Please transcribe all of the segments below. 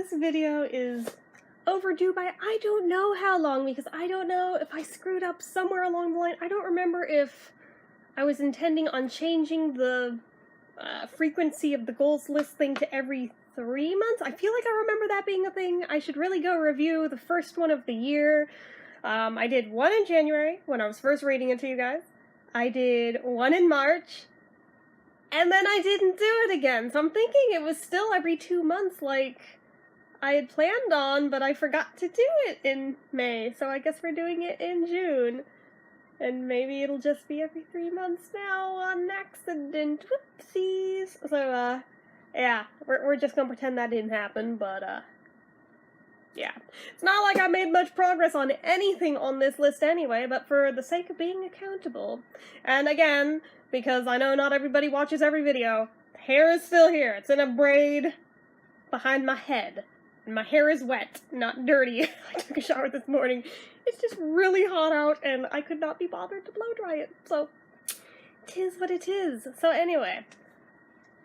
this video is overdue by I don't know how long, because I don't know if I screwed up somewhere along the line. I don't remember if I was intending on changing the frequency of the goals list thing to every 3 months. I feel like I remember that being a thing. I should really go review the first one of the year. I did one in January when I was first reading it to you guys. I did one in March. And then I didn't do it again, so I'm thinking it was still every 2 months like I had planned on, but I forgot to do it in May, so I guess we're doing it in June. And maybe it'll just be every 3 months now on accident. Whoopsies. So, yeah, we're just gonna pretend that didn't happen, but, yeah. It's not like I made much progress on anything on this list anyway, but for the sake of being accountable. And again, because I know not everybody watches every video, the hair is still here. It's in a braid behind my head. And my hair is wet, not dirty. I took a shower this morning. It's just really hot out, and I could not be bothered to blow dry it. So, 'tis what it is. So anyway,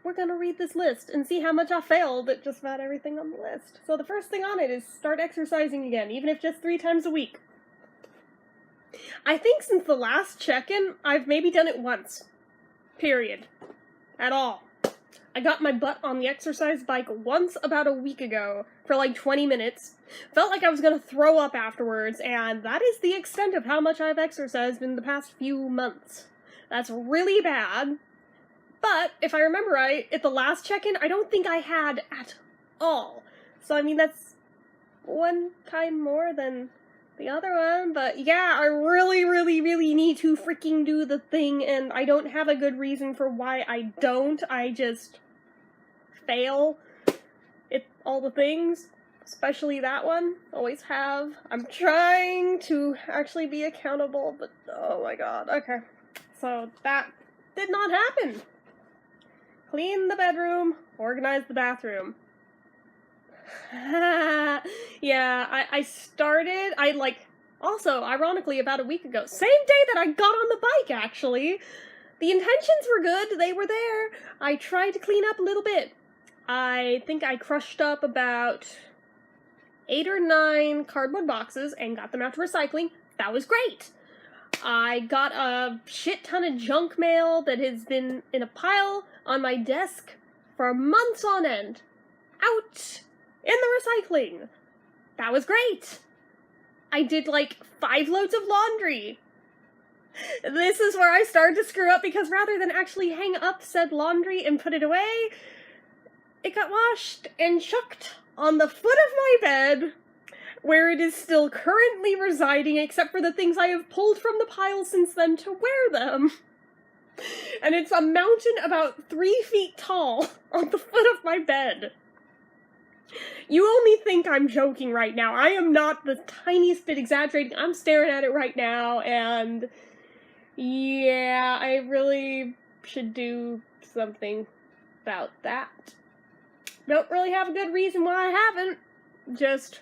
we're gonna read this list and see how much I failed at just about everything on the list. So the first thing on it is start exercising again, even if just 3 times a week. I think since the last check-in, I've maybe done it once. Period. At all. I got my butt on the exercise bike once about a week ago for like 20 minutes. Felt like I was gonna throw up afterwards, and that is the extent of how much I've exercised in the past few months. That's really bad. But, if I remember right, at the last check-in, I don't think I had at all. So, I mean, that's 1 time more than the other one, but yeah, I really need to freaking do the thing, and I don't have a good reason for why I don't. I just fail at all the things, especially that one. Always have. I'm trying to actually be accountable, but oh my god. Okay, so that did not happen. Clean the bedroom, organize the bathroom. Yeah, also, ironically, about a week ago, same day that I got on the bike, actually. The intentions were good, they were there. I tried to clean up a little bit. I think I crushed up about 8 or 9 cardboard boxes and got them out to recycling. That was great. I got a shit ton of junk mail that has been in a pile on my desk for months on end. Out in the recycling. That was great. I did like 5 loads of laundry. This is where I started to screw up, because rather than actually hang up said laundry and put it away, it got washed and chucked on the foot of my bed, where it is still currently residing, except for the things I have pulled from the pile since then to wear them. And it's a mountain about 3 feet tall on the foot of my bed. You only think I'm joking right now. I am not the tiniest bit exaggerating. I'm staring at it right now, and yeah, I really should do something about that. Don't really have a good reason why I haven't. Just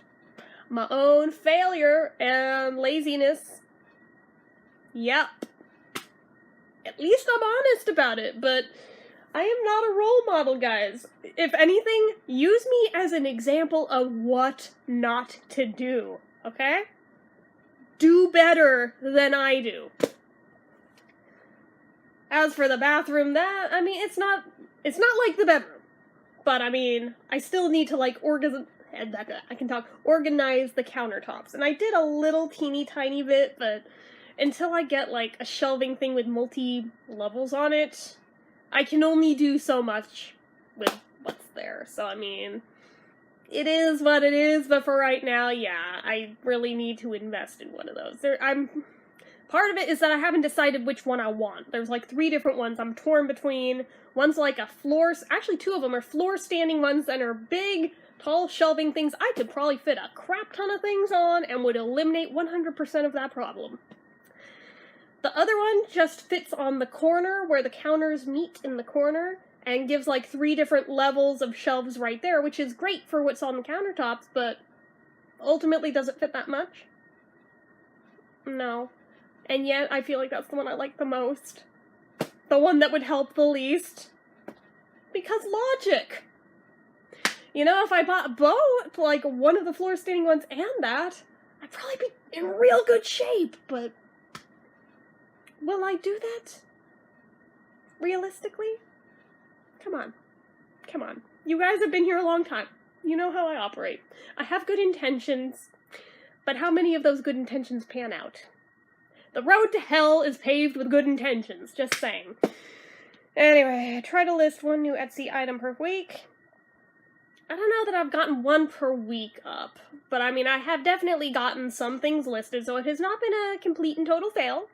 my own failure and laziness. Yep. At least I'm honest about it, but I am not a role model, guys. If anything, use me as an example of what not to do, okay? Do better than I do. As for the bathroom, I mean, it's not like the bedroom. But, I mean, I still need to, like, organize the countertops. And I did a little teeny tiny bit, but until I get, like, a shelving thing with multi-levels on it, I can only do so much with what's there. So, I mean, it is what it is, but for right now, yeah, I really need to invest in one of those. Part of it is that I haven't decided which one I want. There's like 3 different ones I'm torn between. One's like a actually 2 of them are floor standing ones that are big, tall shelving things I could probably fit a crap ton of things on and would eliminate 100% of that problem. The other one just fits on the corner where the counters meet in the corner and gives like 3 different levels of shelves right there, which is great for what's on the countertops, but ultimately does it fit that much? No. And yet I feel like that's the one I like the most. The one that would help the least. Because logic! You know, if I bought both, like, one of the floor-standing ones and that, I'd probably be in real good shape, but will I do that? Realistically? Come on. Come on. You guys have been here a long time. You know how I operate. I have good intentions, but how many of those good intentions pan out? The road to hell is paved with good intentions, just saying. Anyway, I try to list one new Etsy item per week. I don't know that I've gotten one per week up, but I mean, I have definitely gotten some things listed, so it has not been a complete and total fail.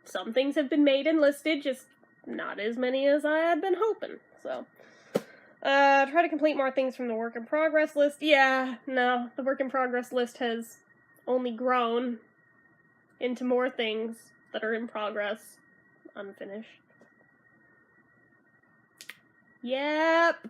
Some things have been made and listed, just not as many as I had been hoping, so. Try to complete more things from the work in progress list. Yeah, no, the work in progress list has only grown into more things that are in progress, unfinished. Yep.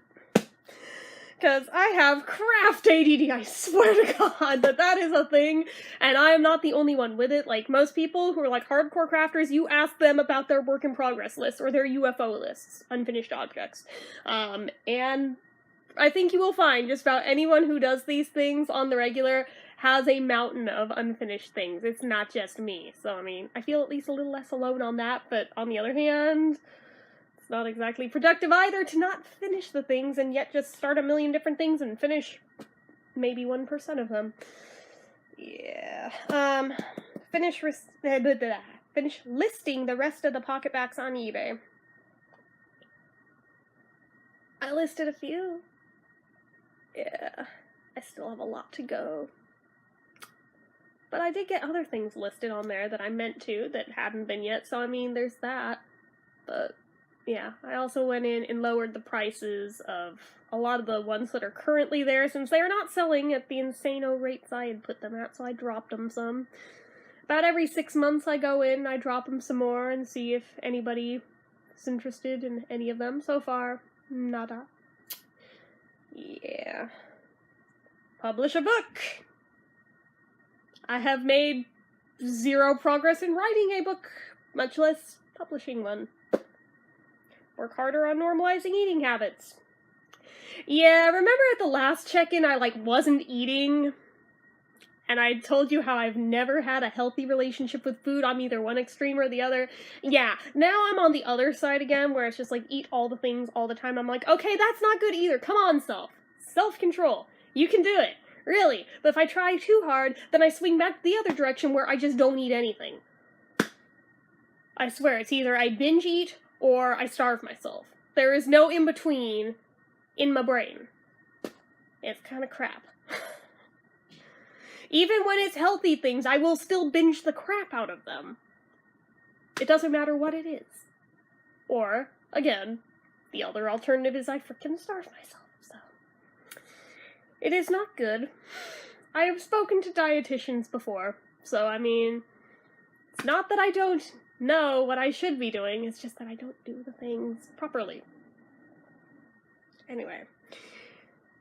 Because I have craft ADD, I swear to God that is a thing, and I am not the only one with it. Like, most people who are, like, hardcore crafters, you ask them about their work in progress lists, or their UFO lists, unfinished objects. And I think you will find just about anyone who does these things on the regular has a mountain of unfinished things. It's not just me. So, I mean, I feel at least a little less alone on that, but on the other hand, it's not exactly productive either to not finish the things and yet just start a million different things and finish maybe 1% of them. Yeah. Finish listing the rest of the pocketbacks on eBay. I listed a few. Yeah. I still have a lot to go. But I did get other things listed on there that I meant to that hadn't been yet, so I mean, there's that. But yeah, I also went in and lowered the prices of a lot of the ones that are currently there, since they are not selling at the insano rates I had put them at, so I dropped them some. About every 6 months I go in, I drop them some more and see if anybody is interested in any of them. So far, nada. Yeah. Publish a book! I have made zero progress in writing a book, much less publishing one. Work harder on normalizing eating habits. Yeah, remember at the last check-in I, like, wasn't eating? And I told you how I've never had a healthy relationship with food. I'm either one extreme or the other. Yeah, now I'm on the other side again, where it's just like, eat all the things all the time. I'm like, okay, that's not good either. Come on, self. Self-control. You can do it. Really. But if I try too hard, then I swing back the other direction where I just don't eat anything. I swear, it's either I binge eat or I starve myself. There is no in-between in my brain. It's kind of crap. Even when it's healthy things, I will still binge the crap out of them. It doesn't matter what it is. Or, again, the other alternative is I frickin' starve myself, so. It is not good. I have spoken to dietitians before, so, I mean, it's not that I don't know what I should be doing, it's just that I don't do the things properly. Anyway.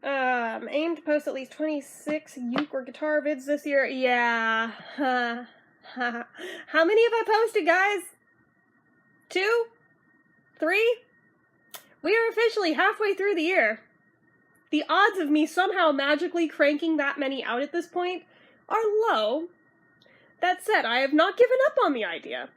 Aim to post at least 26 uke or guitar vids this year. Yeah. How many have I posted, guys? 2? 3? We are officially halfway through the year. The odds of me somehow magically cranking that many out at this point are low. That said, I have not given up on the idea.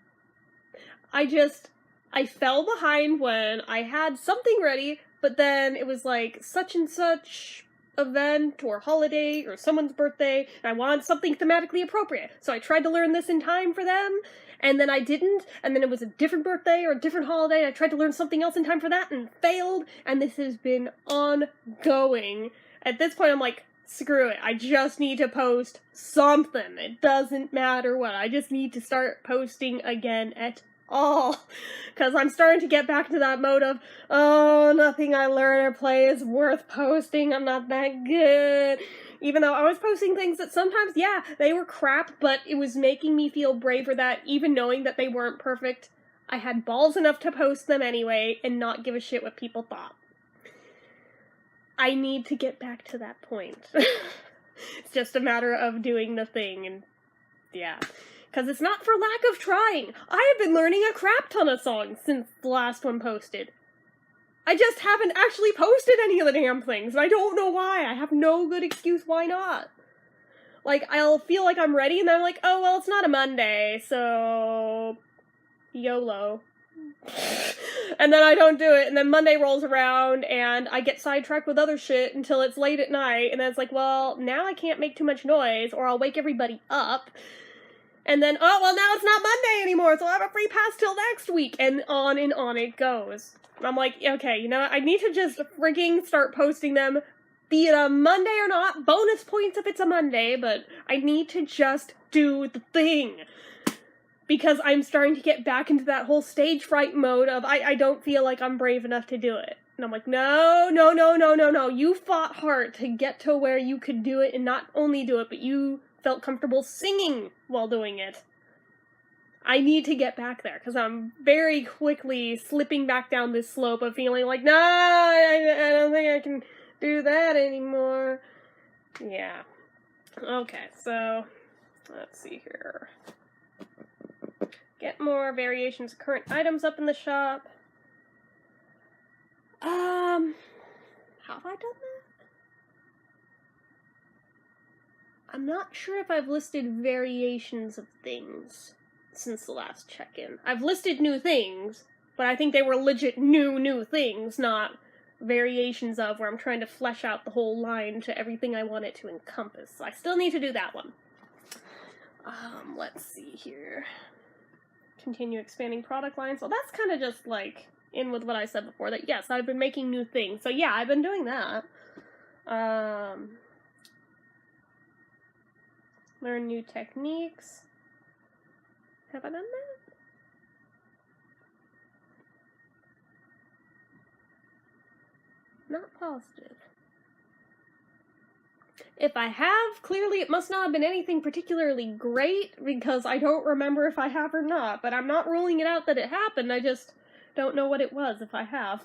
I fell behind when I had something ready, but then it was like such and such event or holiday or someone's birthday, and I wanted something thematically appropriate. So I tried to learn this in time for them, and then I didn't, and then it was a different birthday or a different holiday, and I tried to learn something else in time for that and failed, and this has been ongoing. At this point, I'm like, screw it. I just need to post something. It doesn't matter what. I just need to start posting again at all. Because I'm starting to get back to that mode of, oh, nothing I learn or play is worth posting. I'm not that good. Even though I was posting things that sometimes, yeah, they were crap, but it was making me feel braver that even knowing that they weren't perfect, I had balls enough to post them anyway and not give a shit what people thought. I need to get back to that point. It's just a matter of doing the thing, and yeah. Because it's not for lack of trying. I have been learning a crap ton of songs since the last one posted. I just haven't actually posted any of the damn things, and I don't know why. I have no good excuse why not. Like, I'll feel like I'm ready, and then I'm like, oh, well, it's not a Monday, so... YOLO. And then I don't do it, and then Monday rolls around, and I get sidetracked with other shit until it's late at night, and then it's like, well, now I can't make too much noise, or I'll wake everybody up, and then, oh, well, now it's not Monday anymore, so I'll have a free pass till next week, and on it goes. And I'm like, okay, you know what, I need to just frigging start posting them, be it a Monday or not, bonus points if it's a Monday, but I need to just do the thing. Because I'm starting to get back into that whole stage fright mode of, I don't feel like I'm brave enough to do it. And I'm like, no, you fought hard to get to where you could do it, and not only do it, but you felt comfortable singing while doing it. I need to get back there, because I'm very quickly slipping back down this slope of feeling like, no, I don't think I can do that anymore. Yeah. Okay, so, let's see here. Get more variations of current items up in the shop. Have I done that? I'm not sure if I've listed variations of things since the last check-in. I've listed new things, but I think they were legit new things, not variations of where I'm trying to flesh out the whole line to everything I want it to encompass. So I still need to do that one. Let's see here. Continue expanding product lines. Well, that's kind of just, like, in with what I said before, that yes, I've been making new things. So yeah, I've been doing that. Learn new techniques. Have I done that? Not positive. If I have, clearly it must not have been anything particularly great, because I don't remember if I have or not, but I'm not ruling it out that it happened, I just don't know what it was if I have.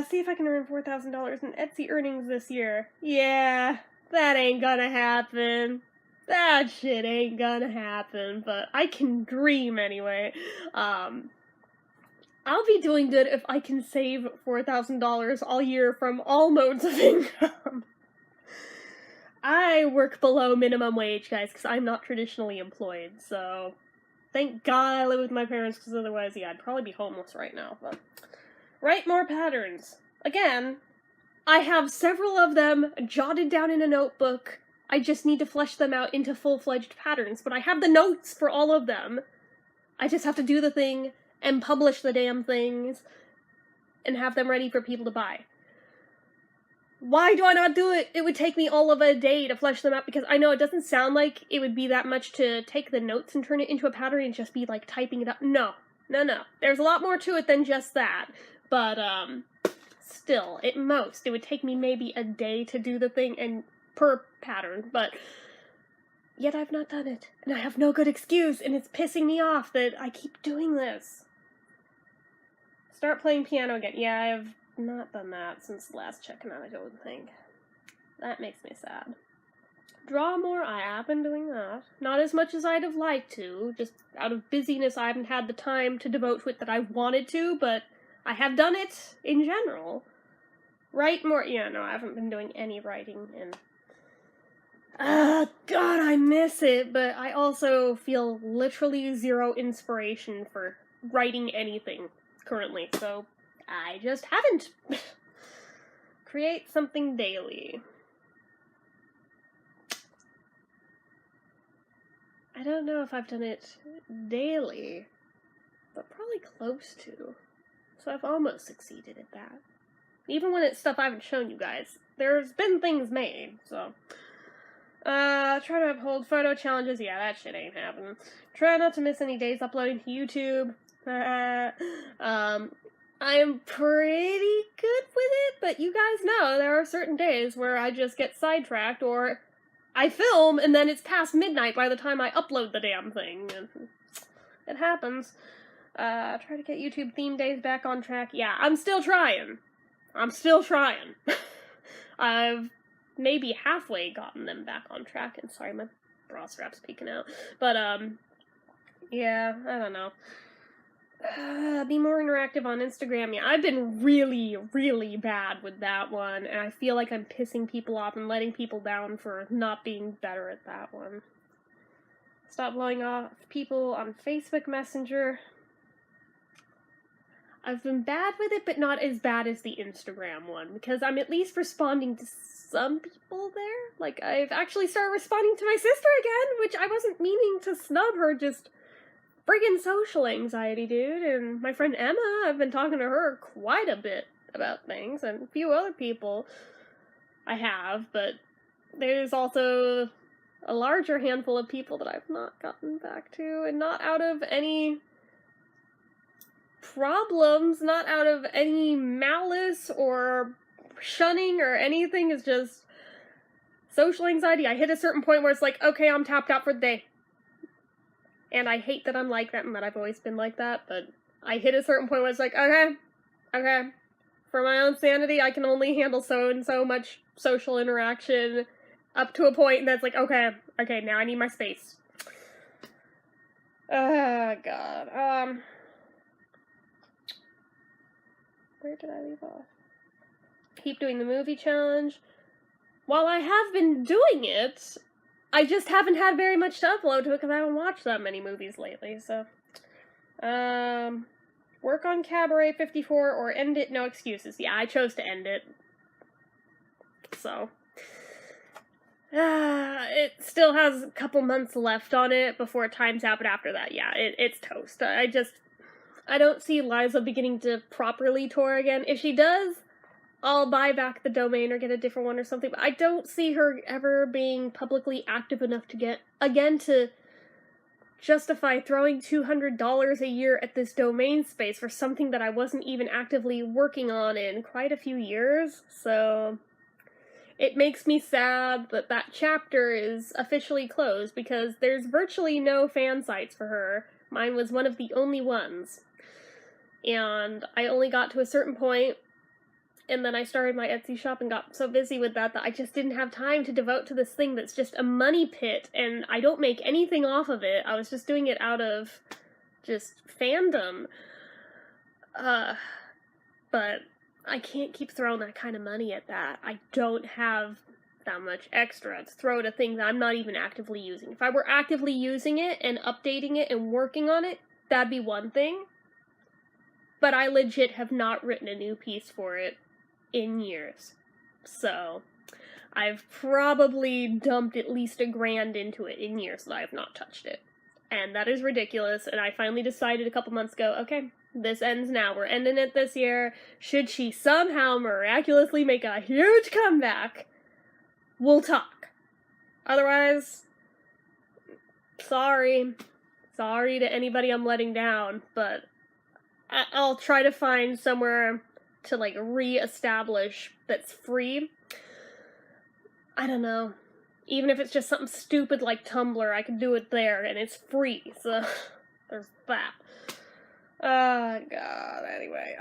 See if I can earn $4,000 in Etsy earnings this year. Yeah, that ain't gonna happen. That shit ain't gonna happen, but I can dream anyway. I'll be doing good if I can save $4,000 all year from all modes of income. I work below minimum wage, guys, because I'm not traditionally employed, so thank God I live with my parents, because otherwise, yeah, I'd probably be homeless right now, but... Write more patterns. Again, I have several of them jotted down in a notebook. I just need to flesh them out into full-fledged patterns, but I have the notes for all of them. I just have to do the thing, and publish the damn things, and have them ready for people to buy. Why do I not do it? It would take me all of a day to flesh them out, because I know it doesn't sound like it would be that much to take the notes and turn it into a pattern and just be, like, typing it up. No. There's a lot more to it than just that. But, still, at most, it would take me maybe a day to do the thing, and per pattern, but yet I've not done it, and I have no good excuse, and it's pissing me off that I keep doing this. Start playing piano again. Yeah, I have not done that since the last check-in, I don't think. That makes me sad. Draw more, I have been doing that. Not as much as I'd have liked to, just out of busyness I haven't had the time to devote to it that I wanted to, but I have done it in general. Write more, yeah, no, I haven't been doing any writing in... God, I miss it, but I also feel literally zero inspiration for writing anything currently, so I just haven't. Create something daily. I don't know if I've done it daily, but probably close to. So I've almost succeeded at that. Even when it's stuff I haven't shown you guys. There's been things made, so. Try to uphold photo challenges. Yeah, that shit ain't happening. Try not to miss any days uploading to YouTube. I'm pretty good with it, but you guys know there are certain days where I just get sidetracked, or I film and then it's past midnight by the time I upload the damn thing. It happens. Try to get YouTube theme days back on track. Yeah, I'm still trying. I've maybe halfway gotten them back on track, and sorry, my bra strap's peeking out. But, yeah, I don't know. Be more interactive on Instagram. Yeah, I've been really, really bad with that one, and I feel like I'm pissing people off and letting people down for not being better at that one. Stop blowing off people on Facebook Messenger. I've been bad with it, but not as bad as the Instagram one, because I'm at least responding to some people there. Like, I've actually started responding to my sister again, which I wasn't meaning to snub her, just friggin' social anxiety, dude. And my friend Emma, I've been talking to her quite a bit about things, and a few other people I have, but there's also a larger handful of people that I've not gotten back to, and not out of any problems, not out of any malice or shunning or anything. It's just social anxiety. I hit a certain point where it's like, okay, I'm tapped out for the day. And I hate that I'm like that and that I've always been like that, but I hit a certain point where it's like, okay, for my own sanity, I can only handle so and so much social interaction up to a point that's like, okay, now I need my space. Oh, God. Where did I leave off? Keep doing the movie challenge. While I have been doing it, I just haven't had very much to upload to it because I haven't watched that many movies lately, so. Work on Cabaret 54 or end it, no excuses. Yeah, I chose to end it. So. It still has a couple months left on it before it times out, but after that, yeah, it's toast. I don't see Liza beginning to properly tour again. If she does, I'll buy back the domain or get a different one or something, but I don't see her ever being publicly active enough to get, again, to justify throwing $200 a year at this domain space for something that I wasn't even actively working on in quite a few years, so it makes me sad that that chapter is officially closed because there's virtually no fan sites for her. Mine was one of the only ones. And I only got to a certain point, and then I started my Etsy shop and got so busy with that I just didn't have time to devote to this thing that's just a money pit, and I don't make anything off of it. I was just doing it out of just fandom. But I can't keep throwing that kind of money at that. I don't have that much extra to throw at a thing that I'm not even actively using. If I were actively using it and updating it and working on it, that'd be one thing. But I legit have not written a new piece for it in years. So, I've probably dumped at least $1,000 into it in years that I have not touched it. And that is ridiculous, and I finally decided a couple months ago, okay, this ends now. We're ending it this year. Should she somehow miraculously make a huge comeback, we'll talk. Otherwise, sorry. Sorry to anybody I'm letting down, but I'll try to find somewhere to, like, re-establish that's free. I don't know. Even if it's just something stupid like Tumblr, I can do it there, and it's free, so there's that. Oh, God, anyway,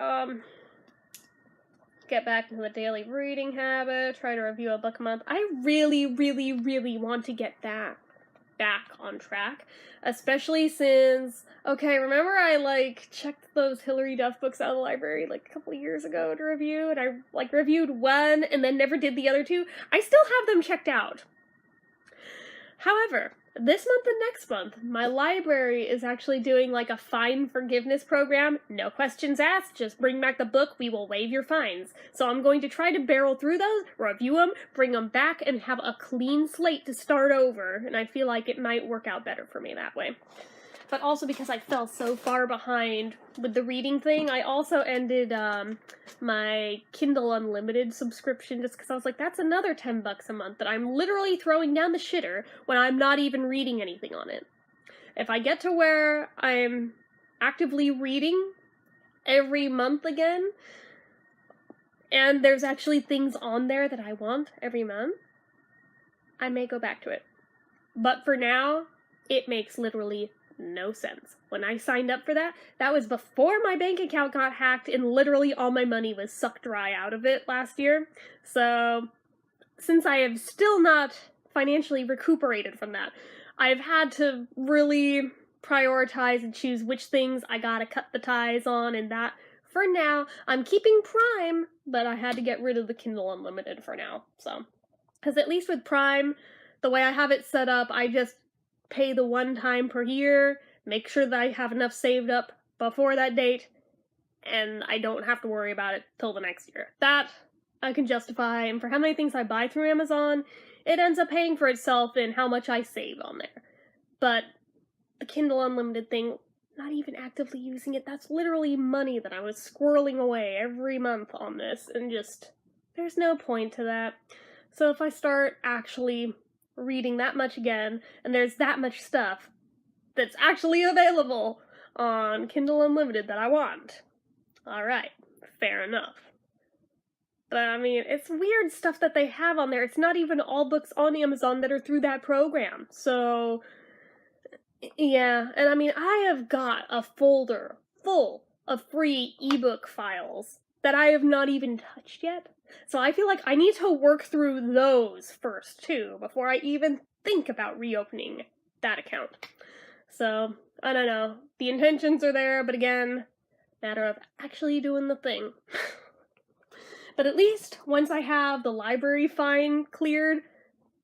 get back into the daily reading habit, try to review a book a month. I really, really, really want to get that back on track, especially since, okay, remember I, like, checked those Hilary Duff books out of the library, like, a couple of years ago to review, and I, like, reviewed one and then never did the other two? I still have them checked out. However, this month and next month, my library is actually doing, like, a fine forgiveness program. No questions asked, just bring back the book, we will waive your fines. So I'm going to try to barrel through those, review them, bring them back, and have a clean slate to start over, and I feel like it might work out better for me that way. But also because I fell so far behind with the reading thing, I also ended my Kindle Unlimited subscription just because I was like, that's another $10 a month that I'm literally throwing down the shitter when I'm not even reading anything on it. If I get to where I'm actively reading every month again, and there's actually things on there that I want every month, I may go back to it. But for now, it makes literally no sense. When I signed up for that, that was before my bank account got hacked and literally all my money was sucked dry out of it last year. So, since I have still not financially recuperated from that, I've had to really prioritize and choose which things I gotta cut the ties on, and that, for now, I'm keeping Prime, but I had to get rid of the Kindle Unlimited for now, so. Because at least with Prime, the way I have it set up, I just pay the one time per year, make sure that I have enough saved up before that date, and I don't have to worry about it till the next year. That I can justify, and for how many things I buy through Amazon, it ends up paying for itself in how much I save on there. But the Kindle Unlimited thing, not even actively using it, that's literally money that I was squirreling away every month on this, and just, there's no point to that. So if I start actually reading that much again, and there's that much stuff that's actually available on Kindle Unlimited that I want, alright, fair enough. But I mean, it's weird stuff that they have on there. It's not even all books on Amazon that are through that program. So, yeah, and I mean, I have got a folder full of free ebook files that I have not even touched yet. So I feel like I need to work through those first, too, before I even think about reopening that account. So, I don't know. The intentions are there, but again, matter of actually doing the thing. But at least, once I have the library fine cleared,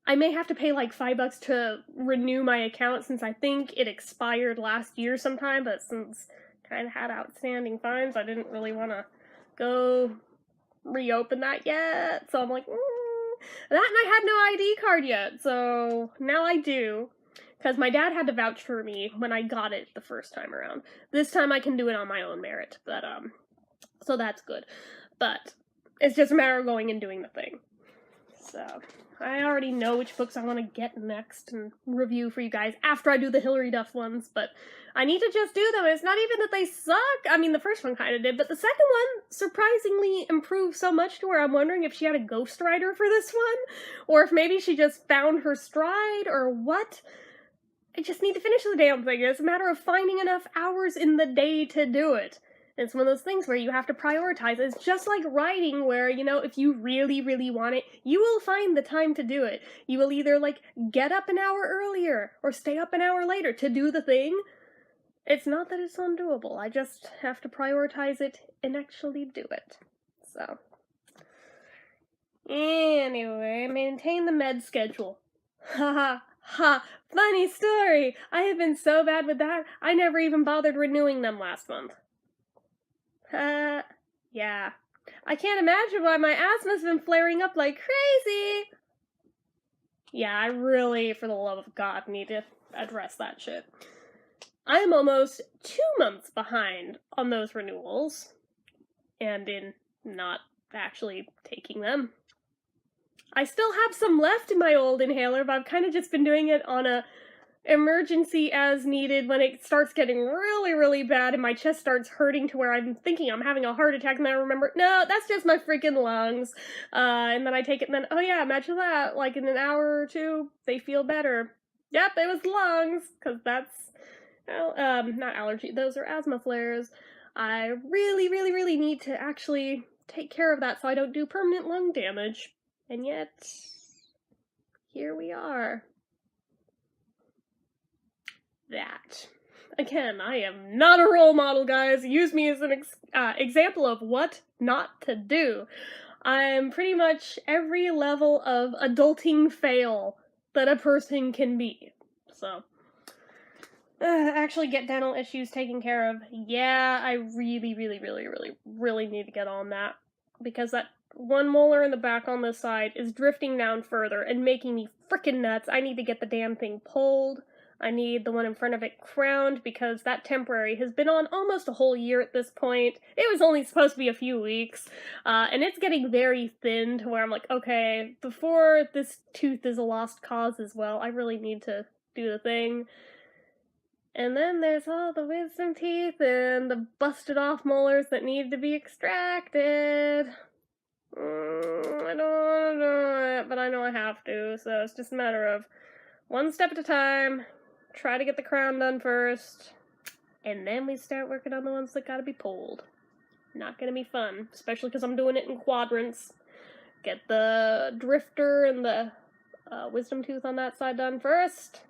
I may have to pay like $5 to renew my account, since I think it expired last year sometime, but since I kind of had outstanding fines, I didn't really want to go reopen that yet, so I'm like, that, and I had no ID card yet, so now I do, because my dad had to vouch for me when I got it the first time around. This time I can do it on my own merit, but, so that's good. But it's just a matter of going and doing the thing. So, I already know which books I want to get next and review for you guys after I do the Hilary Duff ones, but I need to just do them. It's not even that they suck. I mean, the first one kind of did, but the second one surprisingly improved so much to where I'm wondering if she had a ghostwriter for this one, or if maybe she just found her stride, or what. I just need to finish the damn thing. It's a matter of finding enough hours in the day to do it. It's one of those things where you have to prioritize. It's just like writing where, you know, if you really, really want it, you will find the time to do it. You will either, like, get up an hour earlier or stay up an hour later to do the thing. It's not that it's undoable. I just have to prioritize it and actually do it. So. Anyway, maintain the med schedule. Ha ha ha. Funny story. I have been so bad with that, I never even bothered renewing them last month. Yeah. I can't imagine why my asthma's been flaring up like crazy. Yeah, I really, for the love of God, need to address that shit. I am almost 2 months behind on those renewals, and in not actually taking them. I still have some left in my old inhaler, but I've kind of just been doing it on a emergency as needed when it starts getting really, really bad and my chest starts hurting to where I'm thinking I'm having a heart attack, and then I remember, no, that's just my freaking lungs. And then I take it, and then, oh yeah, imagine that, like in an hour or two, they feel better. Yep, it was lungs, because that's, not allergy, those are asthma flares. I really, really, really need to actually take care of that so I don't do permanent lung damage. And yet, here we are. That. Again, I am not a role model, guys. Use me as an example of what not to do. I'm pretty much every level of adulting fail that a person can be. So, actually get dental issues taken care of. Yeah, I really, really, really, really, really need to get on that. Because that one molar in the back on this side is drifting down further and making me frickin' nuts. I need to get the damn thing pulled. I need the one in front of it crowned, because that temporary has been on almost a whole year at this point. It was only supposed to be a few weeks, and it's getting very thin to where I'm like, okay, before this tooth is a lost cause as well, I really need to do the thing. And then there's all the wisdom teeth and the busted off molars that need to be extracted. I don't want to do it, but I know I have to, so it's just a matter of one step at a time. Try to get the crown done first, and then we start working on the ones that gotta be pulled. Not gonna be fun, especially because I'm doing it in quadrants. Get the drifter and the wisdom tooth on that side done first,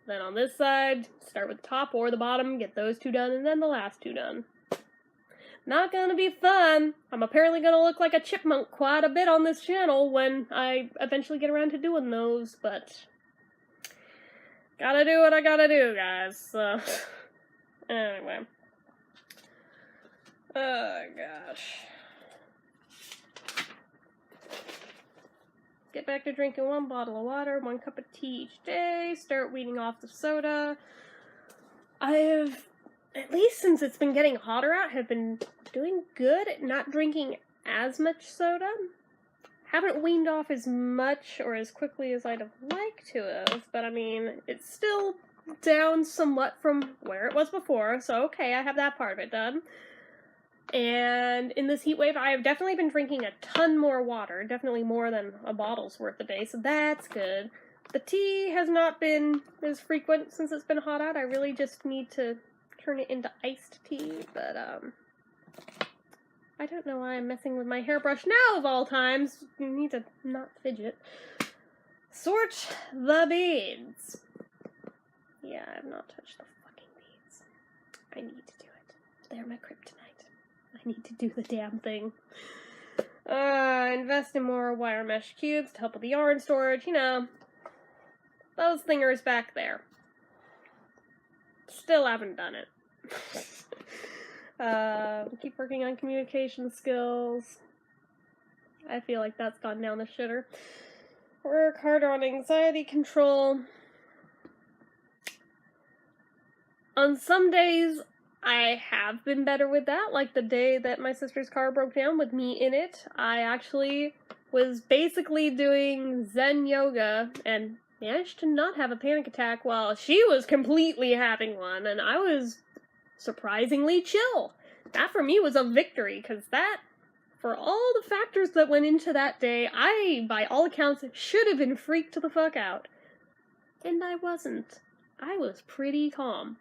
Then on this side, start with the top or the bottom, get those 2 done, and then the last 2 done. Not gonna be fun. I'm apparently gonna look like a chipmunk quite a bit on this channel when I eventually get around to doing those, but gotta do what I gotta do, guys, so anyway. Oh gosh. Get back to drinking 1 bottle of water, 1 cup of tea each day, start weaning off the soda. I have, at least since it's been getting hotter out, have been doing good at not drinking as much soda. Haven't weaned off as much or as quickly as I'd have liked to have, but I mean, it's still down somewhat from where it was before, so okay, I have that part of it done. And in this heat wave, I have definitely been drinking a ton more water, definitely more than a bottle's worth a day, so that's good. The tea has not been as frequent since it's been hot out. I really just need to turn it into iced tea, but I don't know why I'm messing with my hairbrush now of all times. You need to not fidget. Sort the beads. Yeah, I have not touched the fucking beads. I need to do it. They're my kryptonite. I need to do the damn thing. Invest in more wire mesh cubes to help with the yarn storage, you know. Those thingers back there. Still haven't done it. Keep working on communication skills. I feel like that's gone down the shitter. Work harder on anxiety control. On some days, I have been better with that, like the day that my sister's car broke down with me in it. I actually was basically doing Zen yoga and managed to not have a panic attack while she was completely having one, and I was surprisingly chill. That for me was a victory, because that, for all the factors that went into that day, I, by all accounts, should have been freaked the fuck out. And I wasn't. I was pretty calm.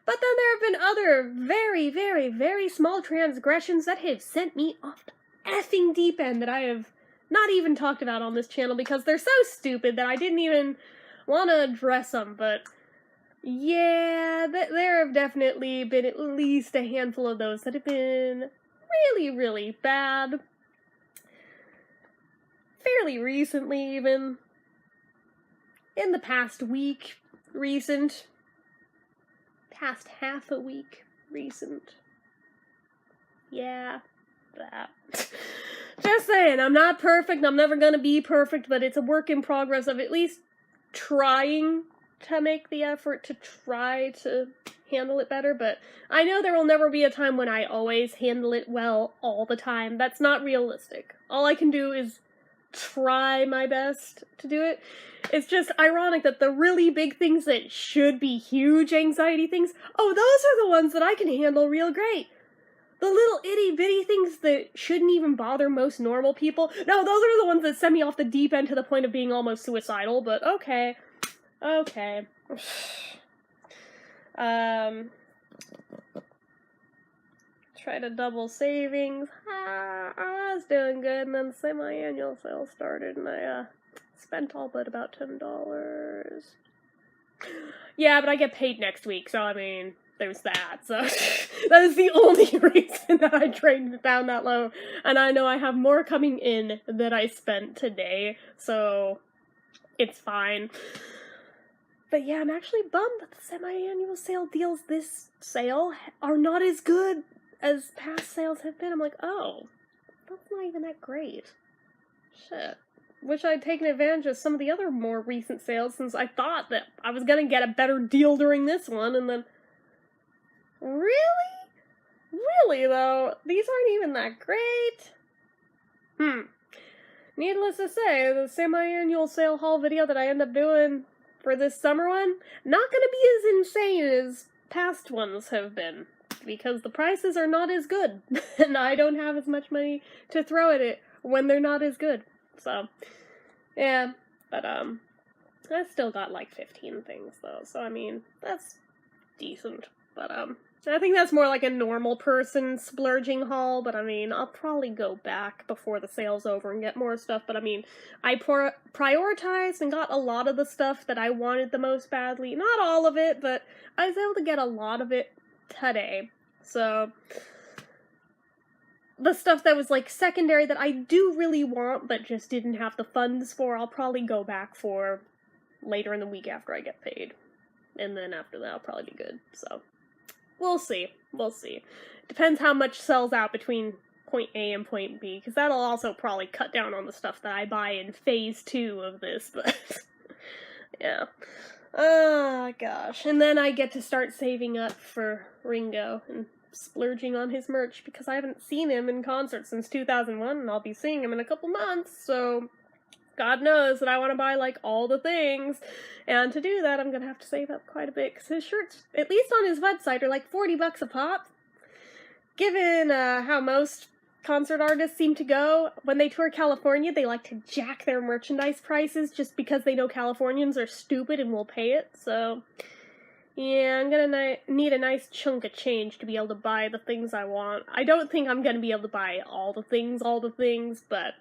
But then there have been other very, very, very small transgressions that have sent me off the effing deep end that I have not even talked about on this channel because they're so stupid that I didn't even want to address them, but yeah, there have definitely been at least a handful of those that have been really, really bad. Fairly recently, even. In the past week, recent. Past half a week, recent. Yeah, that. Just saying, I'm not perfect, I'm never gonna be perfect, but it's a work in progress of at least trying to make the effort to try to handle it better, but I know there will never be a time when I always handle it well all the time. That's not realistic. All I can do is try my best to do it. It's just ironic that the really big things that should be huge anxiety things, oh, those are the ones that I can handle real great. The little itty-bitty things that shouldn't even bother most normal people, no, those are the ones that send me off the deep end to the point of being almost suicidal, but okay. Okay. Try to double savings. I was doing good, and then the semi-annual sale started, and I, spent all but about $10. Yeah, but I get paid next week, so I mean, there's that, so that is the only reason that I traded it down that low, and I know I have more coming in than I spent today, so it's fine. But yeah, I'm actually bummed that the semi-annual sale deals this sale are not as good as past sales have been. I'm like, oh, that's not even that great. Shit. Wish I'd taken advantage of some of the other more recent sales, since I thought that I was gonna get a better deal during this one, and then... Really? Really, though? These aren't even that great? Needless to say, the semi-annual sale haul video that I end up doing for this summer one, not gonna be as insane as past ones have been, because the prices are not as good, and I don't have as much money to throw at it when they're not as good. So, yeah, but, I still got like 15 things, though, so I mean, that's decent, but, I think that's more like a normal person splurging haul, but I mean, I'll probably go back before the sale's over and get more stuff, but I mean, I prioritized and got a lot of the stuff that I wanted the most badly. Not all of it, but I was able to get a lot of it today. So, the stuff that was like secondary that I do really want, but just didn't have the funds for, I'll probably go back for later in the week after I get paid. And then after that, I'll probably be good, so. We'll see. We'll see. Depends how much sells out between point A and point B, because that'll also probably cut down on the stuff that I buy in phase 2 of this, but yeah. Oh, gosh. And then I get to start saving up for Ringo and splurging on his merch, because I haven't seen him in concert since 2001, and I'll be seeing him in a couple months, so God knows that I want to buy, like, all the things, and to do that, I'm gonna have to save up quite a bit, because his shirts, at least on his website, are like 40 bucks a pop. Given, how most concert artists seem to go, when they tour California, they like to jack their merchandise prices just because they know Californians are stupid and will pay it, so yeah, I'm gonna need a nice chunk of change to be able to buy the things I want. I don't think I'm gonna be able to buy all the things, but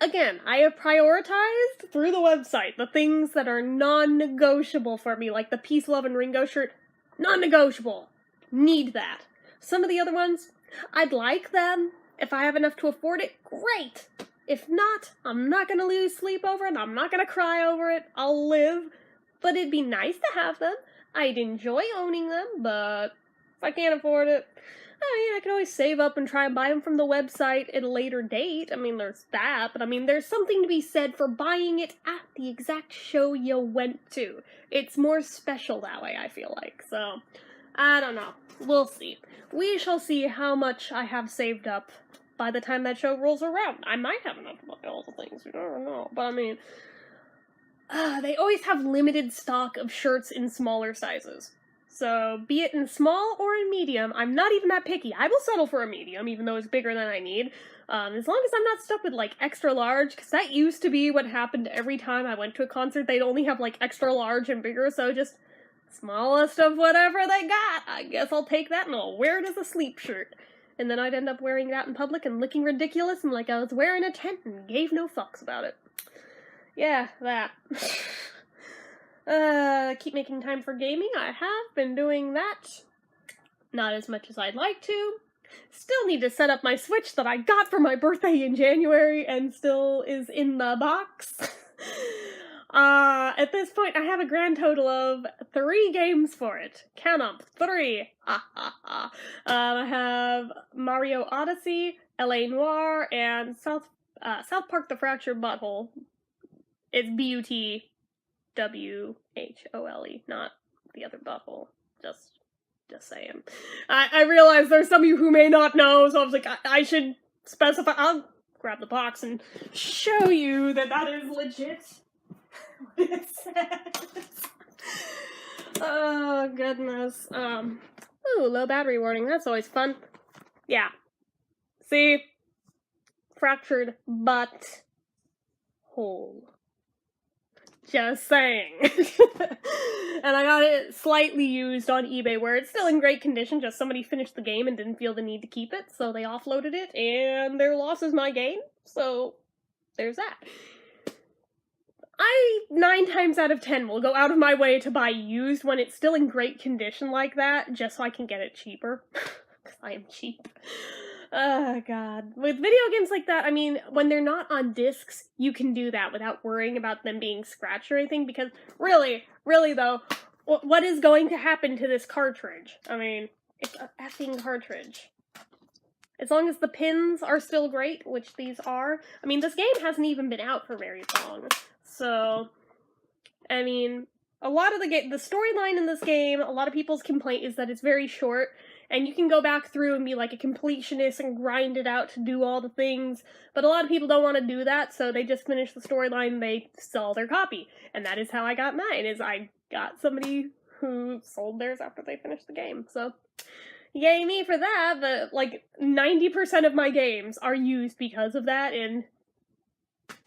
again, I have prioritized through the website the things that are non-negotiable for me, like the Peace, Love, and Ringo shirt. Non-negotiable. Need that. Some of the other ones, I'd like them. If I have enough to afford it, great. If not, I'm not gonna lose sleep over it, I'm not gonna cry over it, I'll live. But it'd be nice to have them. I'd enjoy owning them, but if I can't afford it, I mean, I can always save up and try and buy them from the website at a later date. I mean, there's that, but I mean, there's something to be said for buying it at the exact show you went to. It's more special that way, I feel like, so, I don't know. We'll see. We shall see how much I have saved up by the time that show rolls around. I might have enough to buy all the things, you never know, but I mean, they always have limited stock of shirts in smaller sizes. So, be it in small or in medium, I'm not even that picky. I will settle for a medium, even though it's bigger than I need. As long as I'm not stuck with, like, extra large, because that used to be what happened every time I went to a concert. They'd only have, like, extra large and bigger, so just smallest of whatever they got. I guess I'll take that and I'll wear it as a sleep shirt. And then I'd end up wearing that in public and looking ridiculous and like I was wearing a tent and gave no fucks about it. Yeah, that. Keep making time for gaming. I have been doing that. Not as much as I'd like to. Still need to set up my Switch that I got for my birthday in January and still is in the box. At this point, I have a grand total of 3 games for it. Count 'em. 3. I have Mario Odyssey, L.A. Noire, and South Park: The Fractured Butthole. It's BUTWHOLE, not the other butthole. Just saying. I realize there's some of you who may not know, so I was like, I should specify. I'll grab the box and show you that is legit. What it says. Oh, goodness. Ooh, low battery warning. That's always fun. Yeah. See? Fractured butt hole. Just saying. And I got it slightly used on eBay, where it's still in great condition, just somebody finished the game and didn't feel the need to keep it, so they offloaded it, and their loss is my gain, so there's that. I, 9 times out of 10, will go out of my way to buy used when it's still in great condition like that, just so I can get it cheaper. Because I am cheap. Oh, God. With video games like that, I mean, when they're not on discs, you can do that without worrying about them being scratched or anything, because really though, what is going to happen to this cartridge? I mean, it's a effing cartridge. As long as the pins are still great, which these are. I mean, this game hasn't even been out for very long. So, I mean, a lot of the storyline in this game, a lot of people's complaint is that it's very short, and you can go back through and be like a completionist and grind it out to do all the things, but a lot of people don't want to do that, so they just finish the storyline, they sell their copy. And that is how I got mine, is I got somebody who sold theirs after they finished the game, so yay me for that, but like 90% of my games are used because of that, and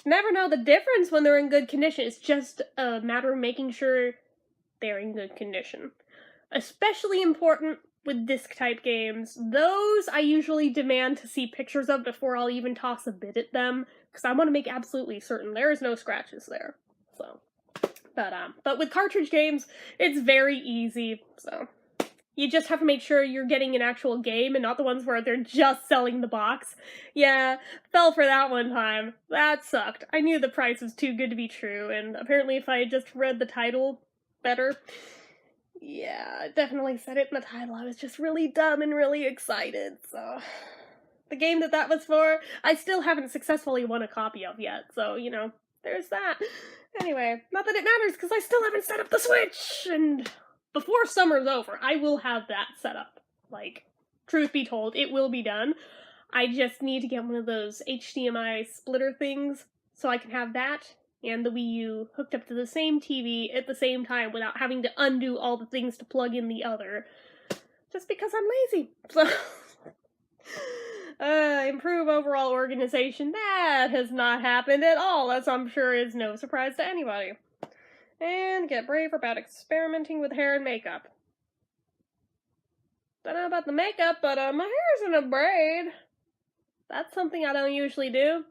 never know the difference when they're in good condition. It's just a matter of making sure they're in good condition. Especially important with disc-type games, those I usually demand to see pictures of before I'll even toss a bid at them, because I want to make absolutely certain there is no scratches there. So, but with cartridge games, it's very easy, so you just have to make sure you're getting an actual game and not the ones where they're just selling the box. Yeah, fell for that one time. That sucked. I knew the price was too good to be true, and apparently if I had just read the title better, yeah, it definitely said it in the title. I was just really dumb and really excited, so the game that was for, I still haven't successfully won a copy of yet, so, you know, there's that. Anyway, not that it matters, because I still haven't set up the Switch, and before summer's over, I will have that set up. Like, truth be told, it will be done. I just need to get one of those HDMI splitter things, so I can have that and the Wii U hooked up to the same TV at the same time without having to undo all the things to plug in the other. Just because I'm lazy. So, improve overall organization. That has not happened at all, as I'm sure is no surprise to anybody. And get brave about experimenting with hair and makeup. Don't know about the makeup, but my hair's in a braid. That's something I don't usually do.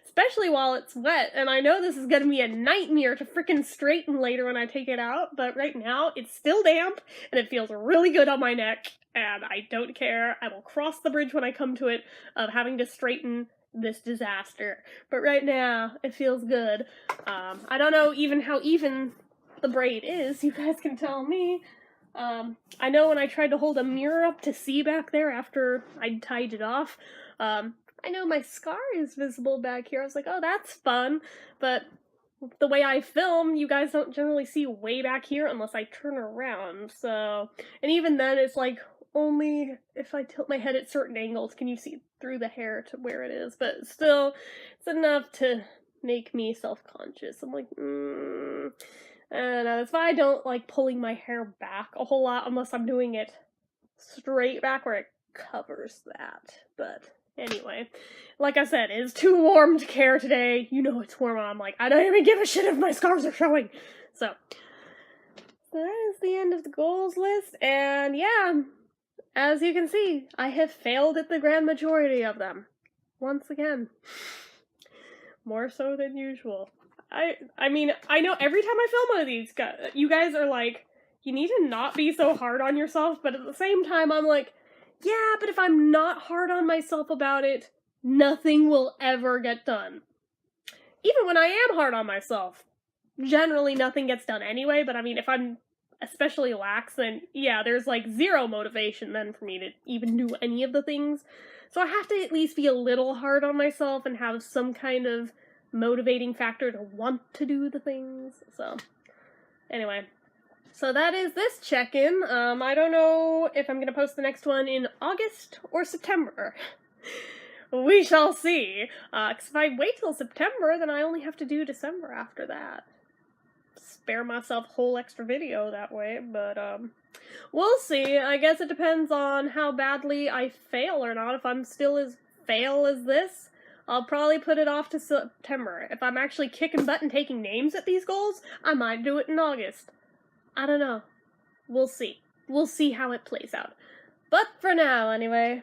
Especially while it's wet, and I know this is gonna be a nightmare to frickin' straighten later when I take it out, but right now it's still damp, and it feels really good on my neck, and I don't care. I will cross the bridge when I come to it of having to straighten this disaster. But right now, it feels good. I don't know even how even the braid is, you guys can tell me. I know when I tried to hold a mirror up to see back there after I'd tied it off, I know my scar is visible back here. I was like, oh, that's fun, but the way I film, you guys don't generally see way back here unless I turn around, so, and even then, it's like, only if I tilt my head at certain angles can you see through the hair to where it is, but still, it's enough to make me self-conscious. I'm like, and that's why I don't like pulling my hair back a whole lot unless I'm doing it straight back where it covers that, but anyway, like I said, it's too warm to care today. You know it's warm, I'm like, I don't even give a shit if my scars are showing. So that is the end of the goals list, and yeah, as you can see, I have failed at the grand majority of them. Once again. More so than usual. I mean, I know every time I film one of these, you guys are like, you need to not be so hard on yourself, but at the same time, I'm like, yeah, but if I'm not hard on myself about it, nothing will ever get done. Even when I am hard on myself, generally nothing gets done anyway, but I mean, if I'm especially lax, then yeah, there's like zero motivation then for me to even do any of the things. So I have to at least be a little hard on myself and have some kind of motivating factor to want to do the things. So, anyway. So that is this check-in. I don't know if I'm going to post the next one in August or September. We shall see. Because if I wait till September, then I only have to do December after that. Spare myself a whole extra video that way, but, we'll see. I guess it depends on how badly I fail or not. If I'm still as fail as this, I'll probably put it off to September. If I'm actually kicking butt and taking names at these goals, I might do it in August. I don't know. We'll see. We'll see how it plays out. But for now, anyway,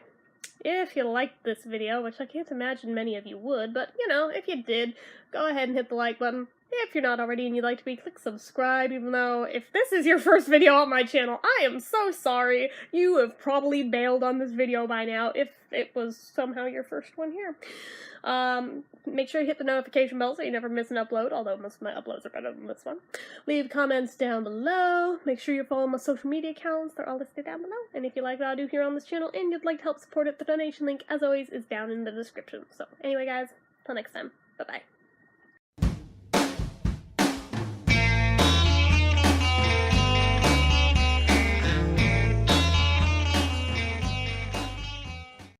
if you liked this video, which I can't imagine many of you would, but, you know, if you did, go ahead and hit the like button. If you're not already and you'd like to be, click subscribe, even though if this is your first video on my channel, I am so sorry. You have probably bailed on this video by now, if it was somehow your first one here. Make sure you hit the notification bell so you never miss an upload, although most of my uploads are better than this one. Leave comments down below. Make sure you follow my social media accounts. They're all listed down below. And if you like what I do here on this channel and you'd like to help support it, the donation link, as always, is down in the description. So anyway, guys, till next time. Bye-bye.